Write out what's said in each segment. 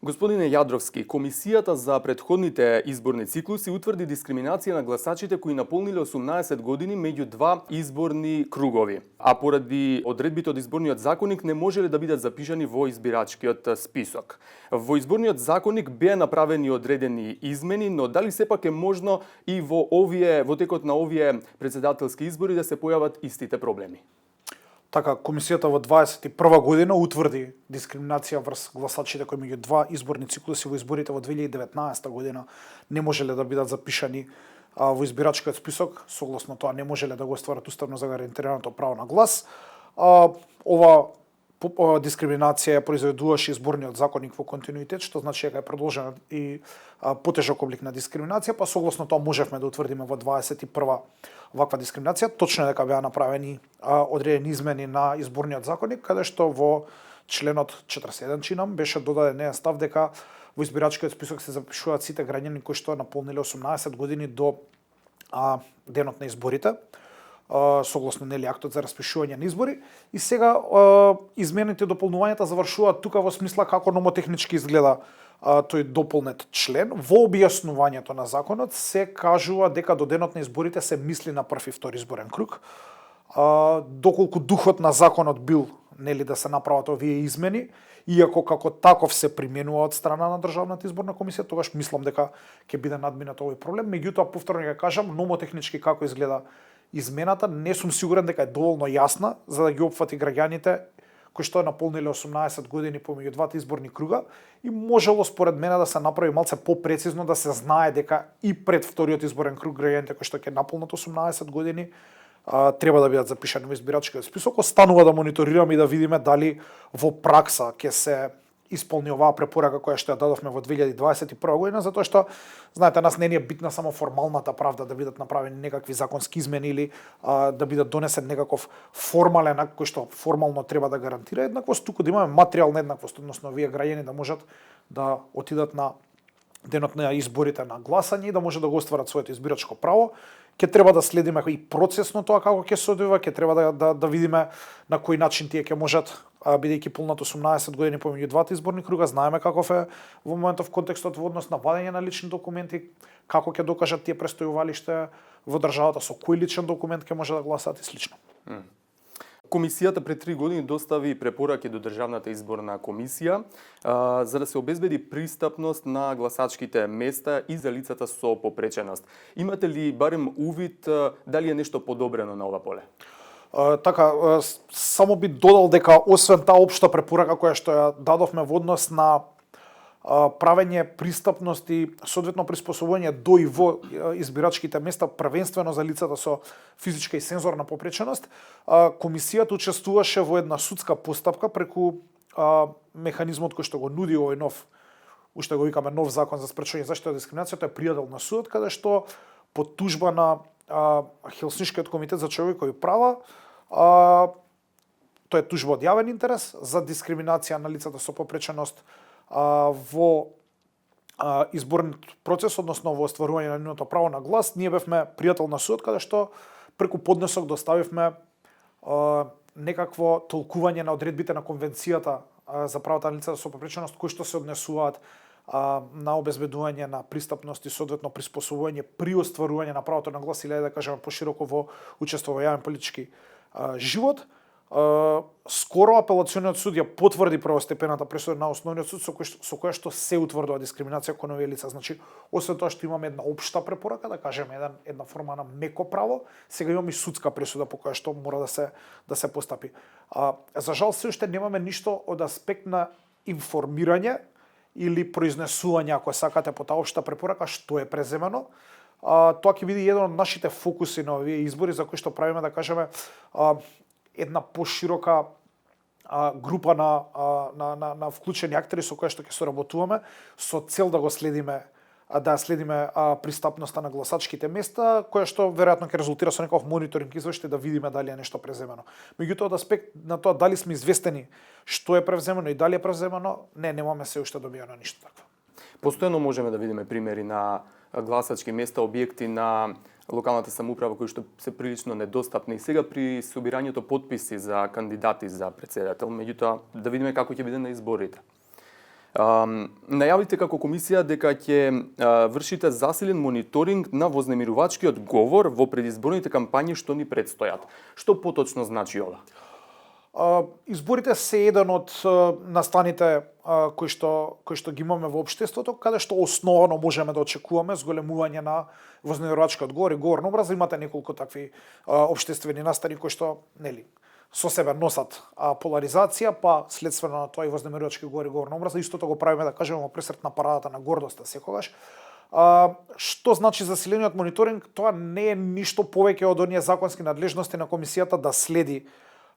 Господине Јадровски, Комисијата за претходните изборни циклуси утврди дискриминација на гласачите кои наполниле 18 години меѓу два изборни кругови, а поради одредбите од изборниот законник не можеле да бидат запишани во избирачкиот список. Во изборниот законник беа направени одредени измени, но дали сепак е можно и во текот на овие претседателски избори да се појават истите проблеми? Така, Комисијата во 21 година утврди дискриминација врз гласачите кои меѓу два изборни циклуси во изборите во 2019 година не можеле да бидат запишани во избирачкиот список, согласно тоа не можеле да го остварат уставно загарантираното право на глас. Ова дискриминација произведуваше изборниот законник во континуитет, што значи дека е продолжен и потежок облик на дискриминација, па согласно тоа можевме да утврдиме во 21 ваква дискриминација. Точно е дека беа направени одредени измени на изборниот законник, каде што во членот 41 чинам беше додаден еден став дека во избирачкиот список се запишуваат сите граѓани кои што наполниле 18 години до денот на изборите, согласно актот за распишување на избори. И сега измените и дополнувањата завршуваат тука во смисла како номотехнички изгледа тој дополнет член. Во објаснувањето на законот се кажува дека до денот на изборите се мисли на прв и втори изборен круг. Доколку духот на законот бил да се направат овие измени, иако како таков се применува од страна на Државната изборна комисија, тогаш мислам дека ќе биде надминат овој проблем. Меѓутоа, повторно ќе кажам, номотехнички како изгледа измената, не сум сигурен дека е доволно јасна за да ги опфати граѓаните кои што наполниле 18 години помеѓу двата изборни круга, и можело според мене да се направи малце попрецизно, да се знае дека и пред вториот изборен круг граѓаните кои што ќе наполнат 18 години треба да бидат запишани во избирачкиот список. Останува да мониторираме и да видиме дали во пракса ќе се исполни оваа препорака која што ја дадовме во 2021 година, затоа што, знаете, нас не ни е битна само формалната правда, да бидат направени некакви законски измени или да бидат донесен некаков формален акт кој што формално треба да гарантира еднаквост, туку да имаме материјална еднаквост, односно овие граѓани да можат да отидат на денот на изборите на гласање и да може да го остварат своето избирачко право. Ќе треба да следиме и процесно тоа како ќе се одвива, ќе треба да видиме на кој начин тие ќе можат, бидејќи полнат 18 години помеѓу двата изборни круга, знаеме каков е во моментов контекстот во однос на вадење на лични документи, како ќе докажат тие престојувалиште во државата, со кој личен документ ќе може да гласаат и слично. Комисијата пред 3 години достави препораки до Државната изборна комисија за да се обезбеди пристапност на гласачките места и за лицата со попреченост. Имате ли барем увид дали е нешто подобрено на ова поле? Така, само би додал дека освен таа општа препорака која што ја дадовме во однос на правење пристапност и соодветно приспособување до и во избирачките места, првенствено за лицата со физичка и сензорна попреченост, комисијата учествуваше во една судска постапка преку механизмот кој што го нуди овој нов, уште го викаме нов закон за спречување заштита од дискриминација, тој е пријател на судот, каде што по тужба на Хелсиншкиот комитет за човекови права, тоа е тужба од јавен интерес за дискриминација на лицата со попреченост во изборниот процес, односно во остварување на нивното право на глас. Ние бевме пријател на судот, каде што преку поднесок доставивме некакво толкување на одредбите на Конвенцијата за правата на лицата со попреченост, кои што се однесуваат на обезбедување на пристапност и соодветно приспособување при остварување на правото на глас, или да кажеме пошироко во учество во јавен политички живот. Скоро апелациониот суд ја потврди првостепената пресуда на основниот суд со која што се утврдува дискриминација кон овие лица. Значи, освен тоа што имаме една општа препорака, да кажеме една форма на меко право, сега имаме и судска пресуда по која што мора да се постапи. За жал се уште немаме ништо од аспект на информирање или произнесување, ако сакате, по таа општа препорака, што е преземено. Тоа ќе биде еден од нашите фокуси на овие избори, за кои што правиме, да кажеме, една поширока група на вклучени актери со кои што ќе соработуваме со цел да следиме пристапноста на гласачките места, која што веројатно ќе резултира со некој мониторинг извештај да видиме дали е нешто преземено. Меѓутоа, од аспект на тоа дали сме известени што е превземено и дали е превземено, немаме се уште добиено ништо такво. Постојано можеме да видиме примери на гласачки места, објекти на локалната самоуправа кои што се прилично недостапни и сега при собирањето потписи за кандидати за претседател, меѓутоа да видиме како ќе биде на изборите. Најавите како комисија дека ќе вршите засилен мониторинг на вознемирувачкиот говор во предизборните кампањи што ни предстојат. Што поточно значи ова? Изборите се еден од настаните кои што ги имаме во општеството, каде што основано можеме да очекуваме зголемување на вознемирувачкиот говор и говор на омраза. Имате неколку такви општествени настани кои што, нели, со себе носат поларизација, па следствено на тоа и вознемирувачки говор и говор на омраза. Истото го правиме, да кажеме, во пресрет на парадата на гордоста секогаш. Што значи засилениот мониторинг? Тоа не е ништо повеќе од оние законски надлежности на комисијата да следи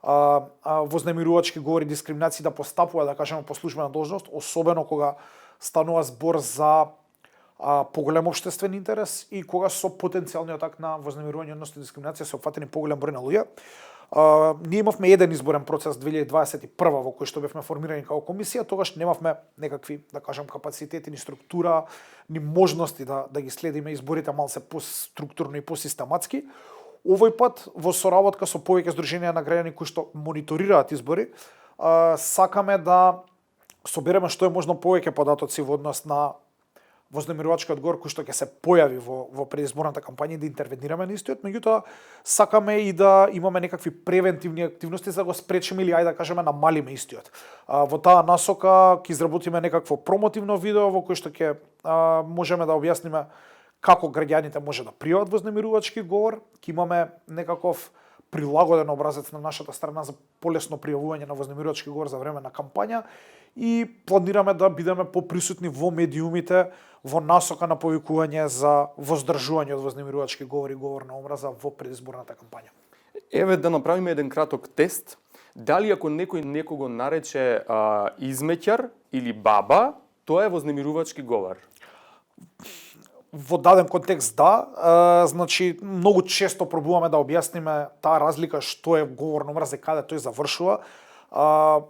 вознемирувачки говори, дискриминации, да постапува, да кажеме, по службена должност, особено кога станува збор за поголем општествен интерес и кога со потенцијалниот акт на вознемирување, односно дискриминација се опфатени поголем број на луѓе. Ние имавме еден изборен процес 2021 во кој што бевме формирани како комисија, тогаш немавме некакви, да кажам, капацитети, ни структура, ни можности да ги следиме изборите малце поструктурно и посистематски. Овој пат во соработка со повеќе здруженија на граѓани кои што мониторираат избори, сакаме да собереме што е можно повеќе податоци во однос на вознемирувачкиот говор кој што ќе се појави во предизборната кампања и да интервенираме на истиот, меѓутоа сакаме и да имаме некакви превентивни активности за да го спречиме или ајде да кажеме намалиме истиот. Во таа насока ќе изработиме некакво промотивно видео во кој што ќе можеме да објасниме како граѓаните може да пријават вознемирувачки говор, ќе имаме некаков прилагоден образец на нашата страна за полесно пријавување на вознемирувачки говор за време на кампања и планираме да бидеме поприсутни во медиумите во насока на повикување за воздржување од вознемирувачки говор и говор на омраза во предизборната кампања. Еве да направиме еден краток тест. Дали ако некој некого нарече измеќар или баба, тоа е вознемирувачки говор? Во даден контекст да, значи многу често пробуваме да објасниме таа разлика што е говор на омраза и каде тој завршува,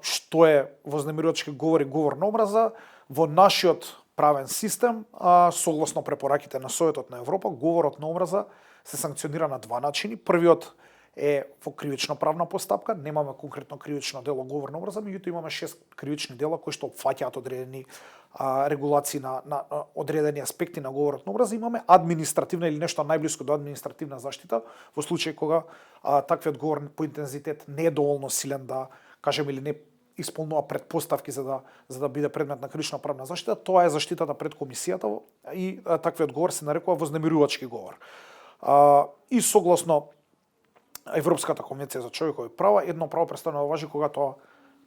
што е вознемирувачки говор и говор на омраза. Во нашиот правен систем, согласно препораките на Советот на Европа, говорот на омраза се санкционира на два начини. Првиот е во кривично правна постапка, немаме конкретно кривично дело говор на омраза, меѓутоа имаме 6 кривични дела кои што опфаќаат одредени регулации на одредени аспекти на говорот на омраза. Имаме административна или нешто најблиско до административна заштита во случај кога таквиот говор по интензитет не е доволно силен да кажеме или не исполнува предпоставки за да биде предмет на кривична правна заштита. Тоа е заштитата пред комисијата и таквиот говор се нарекува вознемирувачки говор. И согласно Европската конвенција за човекови права, едно право престане да важи кога тоа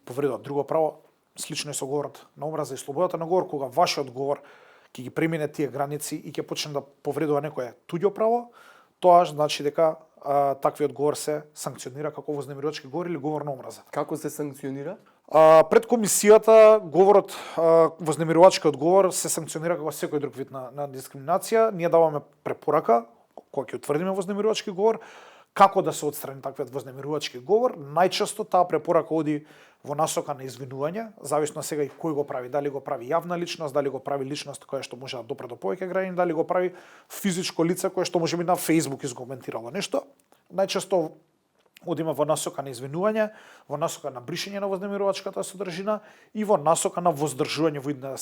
повредува друго право, слично е со говорот на омраза и слободата на говор, кога вашиот говор ќе ги премине тие граници и ќе почне да повредува некое туѓо право, тоа значи дека таквиот говор се санкционира како вознемирувачки говор или говор на омраза. Како се санкционира? Пред комисијата говорот, вознемирувачкиот говор се санкционира како секој друг вид на дискриминација. Ние даваме препорака кога ќе утврдиме вознемирувачки говор, како да се отстрани таквиот вознемирувачки говор. Најчесто таа препорака оди во насока на извинување, зависно сега и кој го прави, дали го прави јавна личност, дали го прави личност која што може да допре до повеќе граѓани, дали го прави физичко лице кое што можеби на Facebook изкоментирало нешто. Најчесто одиме во насока на извинување, во насока на бришење на вознемирувачката содржина и во насока на воздржување во идне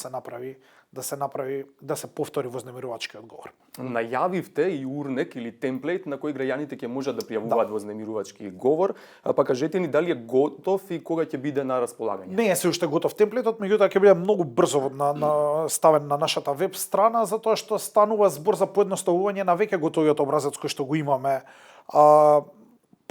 да се повтори вознемирувачкиот говор. Најавивте и урнек или темплейт на кој граѓаните ќе можат да пријавуваат вознемирувачки говор, па кажете ни дали е готов и кога ќе биде на располагање? Не е се уште готов темплейтот, меѓутоа ќе биде многу брзо ставен на нашата веб страна, затоа што станува збор за поедноставување на веќе готовиот образец кој што го имаме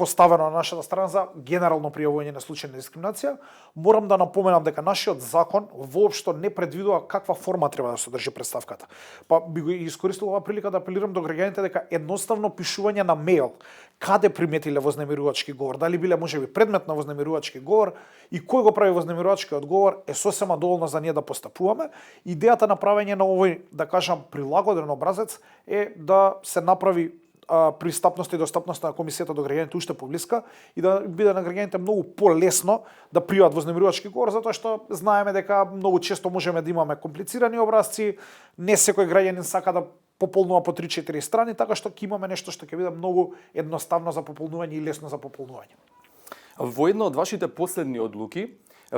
поставено на нашата страна за генерално пријавување на случаи на дискриминација. Морам да напоменам дека нашиот закон воопшто не предвидува каква форма треба да содржи представката. Па би го искористил оваа прилика да апелирам до граѓаните дека едноставно пишување на мејл каде приметиле вознемирувачки говор, дали биле можеби предмет на вознемирувачки говор и кој го прави вознемирувачкиот говор е сосема доволно за ние да постапуваме. Идејата на правење на овој, да кажам, прилагоден образец е да се направи пристапност и достапност на комисијата до граѓаните уште поблиска и да биде на граѓаните многу полесно да пријават вознемирувачки говор, затоа што знаеме дека многу често можеме да имаме комплицирани образци, не секој граѓанин сака да пополнува по 3-4 страни, така што ќе имаме нешто што ќе биде многу едноставно за пополнување и лесно за пополнување. Во една од вашите последни одлуки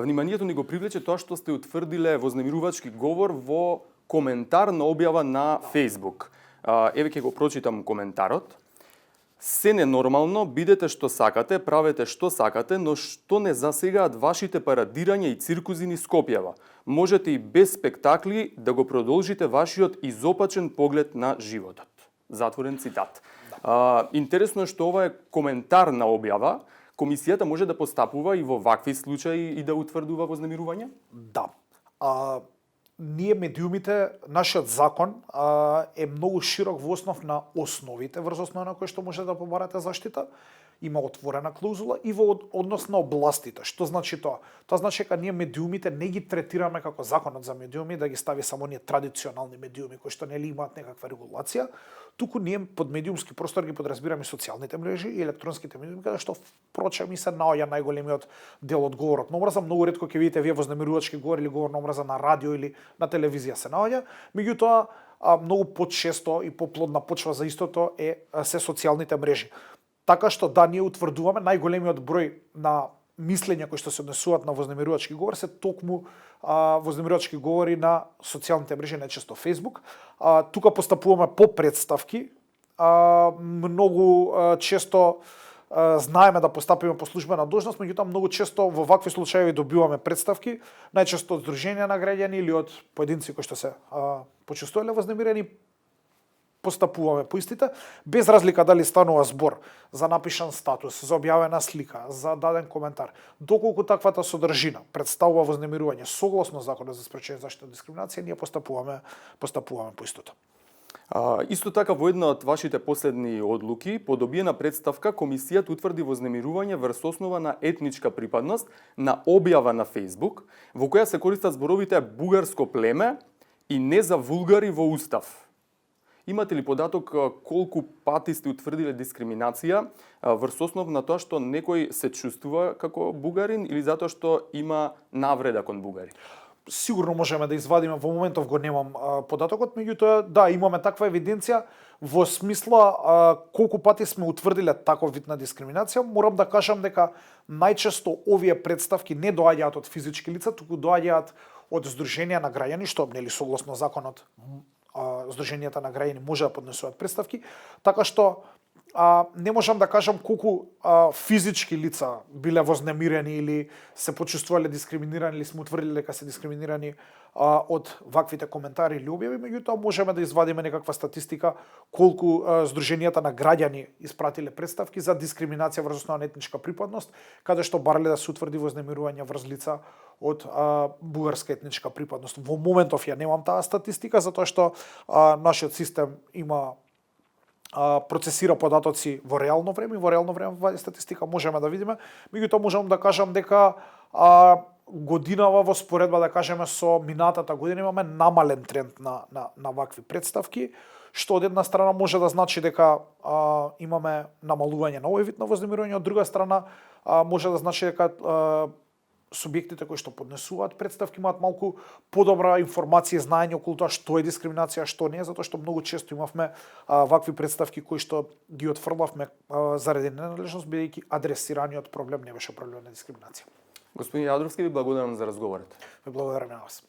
вниманието ни го привлече тоа што сте утврдиле вознемирувачки говор во коментар на објава на Facebook. Еве ќе го прочитам коментарот. Се ненормално, бидете што сакате, правете што сакате, но што не засегаат вашите парадирања и циркузи низ Скопјава. Можете и без спектакли да го продолжите вашиот изопачен поглед на животот. Затворен цитат. Интересно е што ова е коментар на објава. Комисијата може да постапува и во вакви случаи и да утврдува вознемирување? Да. Ние медиумите, нашиот закон е многу широк во основ на основите врз основа на кои што може да побарате заштита. Има отворена клаузула и во однос на областите. Што значи тоа? Тоа значи дека ние медиумите не ги третираме како законот за медиуми, да ги стави само ние традиционални медиуми кои што нели имаат некаква регулација, туку ние под медиумски простор ги подразбираме социјалните мрежи и електронските медиуми, каде што впрочем и се наоѓа најголемиот дел од говорот на омраза. Многу ретко ќе видите вие вознемирувачки говор или говор на омраза на радио или на телевизија се наоѓа, меѓутоа многу почесто и поплодна почва за истото се социјалните мрежи. Така што да, ние утврдуваме најголемиот број на мислења кои што се однесуваат на вознемирувачки говор се токму вознемирувачки говори на социјалните мрежи, најчесто Facebook. Тука постапуваме по представки. Многу често знаеме да постапиме по службена должност, меѓутоа многу често во вакви случаи добиваме представки, најчесто од здруженија на граѓани или од поединци кои што се почувствувале вознемирени. Постапуваме по истите, без разлика дали станува збор за напишан статус, за објавена слика, за даден коментар. Доколку таквата содржина представува вознемирување согласно Законот за спречување заштита од дискриминација, ние постапуваме по истото. Исто така во една од вашите последни одлуки, по добиена представка, комисијата утврди вознемирување врз основа на етничка припадност на објава на Facebook, во која се користат зборовите бугарско племе и не за вулгари во устав. Имате ли податок колку пати сте утврдиле дискриминација врз основ на тоа што некој се чувствува како бугарин или затоа што има навреда кон бугари? Сигурно можеме да извадиме, во моментов го немам податокот, меѓутоа да, имаме таква евиденција во смисла колку пати сме утврдиле таков вид на дискриминација. Морам да кажам дека најчесто овие представки не доаѓаат од физички лица, туку доаѓаат од здруженија на граѓани, што нели согласно законот здруженијата на граѓани може да поднесуваат представки, така што не можам да кажам колку физички лица биле вознемирени или се почувствувале дискриминирани или сме утврдиле дека се дискриминирани од ваквите коментари или објави, меѓутоа можеме да извадиме некаква статистика колку здруженијата на граѓани испратиле представки за дискриминација врз основа на етничка припадност, каде што барале да се утврди вознемирување врз лица од бугарска етничка припадност. Во моментов ја немам таа статистика, затоа што нашиот систем има процесира податоци во реално време, и во реално време во статистика можеме да видиме, меѓутоа можам да кажам дека годинава во споредба, да кажеме, со минатата година имаме намален тренд на вакви представки, што од една страна може да значи дека имаме намалување на овој вид на вознемирување, од друга страна може да значи дека субјектите кои што поднесуваат представки имаат малку подобра информација и знаење околу тоа што е дискриминација, што не е, затоа што многу често имавме вакви представки кои што ги отфрлавме заради ненадлежност, бидејќи адресираниот проблем не беше проблем на дискриминација. Господин Јадровски, ви благодарам за разговорот. Ви благодарам на вас.